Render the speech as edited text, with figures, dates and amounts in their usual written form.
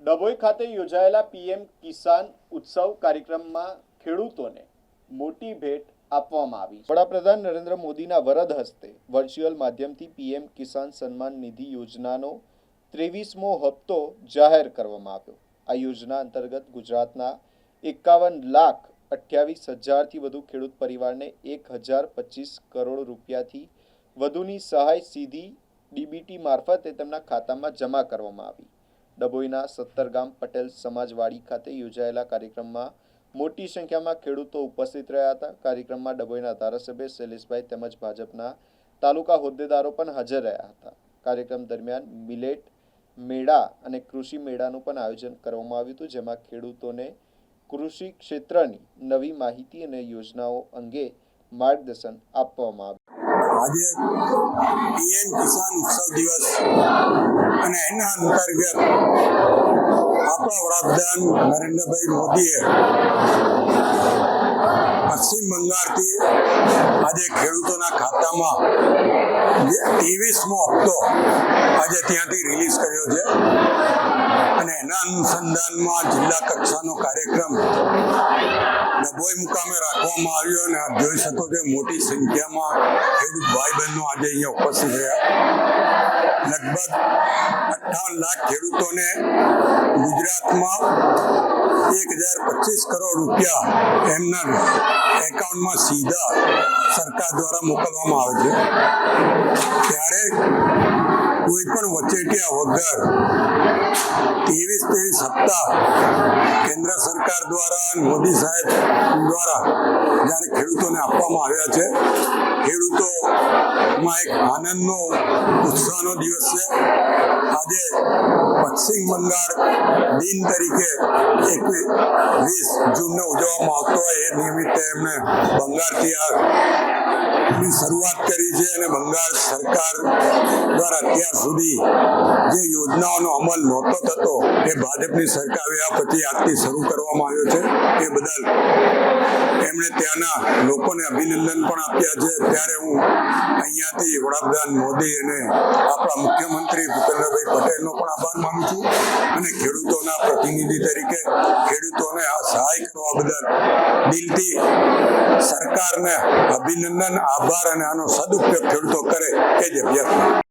ડભોઈ ખાતે યોજાયેલા પીએમ કિસાન ઉત્સવ કાર્યક્રમમાં ખેડૂતોને મોટી ભેટ આપવામાં આવી। વડાપ્રધાન નરેન્દ્ર મોદીના વરદ હસ્તે વર્ચ્યુઅલ માધ્યમથી પીએમ કિસાન સન્માન નિધિ યોજનાનો 23મો હપ્તો જાહેર કરવામાં આવ્યો। આ યોજના અંતર્ગત ગુજરાતના 51,28,000થી વધુ ખેડૂત પરિવારને 1,025 કરોડ રૂપિયાથી વધુની સહાય સીધી ડીબીટી મારફતે તેમના ખાતામાં જમા કરવામાં આવી। ડભોઈના 17 ગામ પટેલ સમાજવાડી ખાતે યોજાયેલા કાર્યક્રમમાં મોટી સંખ્યામાં ખેડૂતો ઉપસ્થિત રહ્યા હતા। કાર્યક્રમમાં ડભોઈના ધારાસભ્ય શૈલેષભાઈ તેમજ ભાજપના તાલુકા હોદ્દેદારો પણ હાજર રહ્યા હતા। કાર્યક્રમ દરમિયાન મિલેટ મેળા અને કૃષિ મેળાનું પણ આયોજન કરવામાં આવ્યું હતું, જેમાં ખેડૂતોને કૃષિ ક્ષેત્રની નવી માહિતી અને યોજનાઓ અંગે માર્ગદર્શન આપવામાં આવ્યું। આજે પીએમ કિસાન ઉત્સવ દિવસ અને એના અંતર્ગત આપણા વડાપ્રધાન નરેન્દ્રભાઈ મોદીએ પશ્ચિમ બંગાળથી આજે ખેડૂતોના ખાતામાં 23મો હપ્તો આજે ત્યાંથી રિલીઝ કર્યો છે અને એના અનુસંધાનમાં જિલ્લા કક્ષાનો કાર્યક્રમ ડભોઈ મુકામે રાખવામાં આવ્યો અને આપ જોઈ શકો છો મોટી સંખ્યામાં ખેડૂત ભાઈ બહેનો આજે અહીંયા ઉપસ્થિત રહ્યા। લગભગ 58 લાખ ખેડૂતોને ગુજરાતમાં 1,025 કરોડ રૂપિયા એમના એકાઉન્ટમાં સીધા સરકાર દ્વારા મોકલવામાં આવે છે। ત્યારે કોઈ પણ વચેટિયા વગર 23 હપ્તા કેન્દ્ર સરકાર દ્વારા મોદી સાહેબ દ્વારા જ્યારે ખેડૂતોને આપવામાં આવ્યા છે, ખેડૂતોમાં એક આનંદનો ઉત્સાહનો દિવસ છે। આજે પશ્ચિમ બંગાળ દિન તરીકે 21 જૂનને ઉજવવામાં આવતો હોય એ નિમિત્તે એમણે બંગાળથી આની શરૂઆત કરી છે અને બંગાળ સરકાર દ્વારા અત્યાર સુધી જે યોજનાઓનો અમલ નહોતો થતો એ ભાજપની સરકાર આવ્યા પછી આજથી શરૂ કરવામાં આવ્યો છે। એ બદલ એમણે ત્યાંના લોકોને અભિનંદન પણ આપ્યા છે। ત્યારે હું અહીંયાથી વડાપ્રધાન મોદી અને આપણા મુખ્યમંત્રી ભૂપેન્દ્રભાઈ પટેલનો પણ આભાર માનું છું અને ખેડૂતોના પ્રતિનિધિ તરીકે ખેડૂતોને આ સહાય કરવા બદલ દિલથી સરકારને અભિનંદન, આભાર અને આનો સદુપયોગ ખેડૂતો કરે એ જ અભ્યર્થના।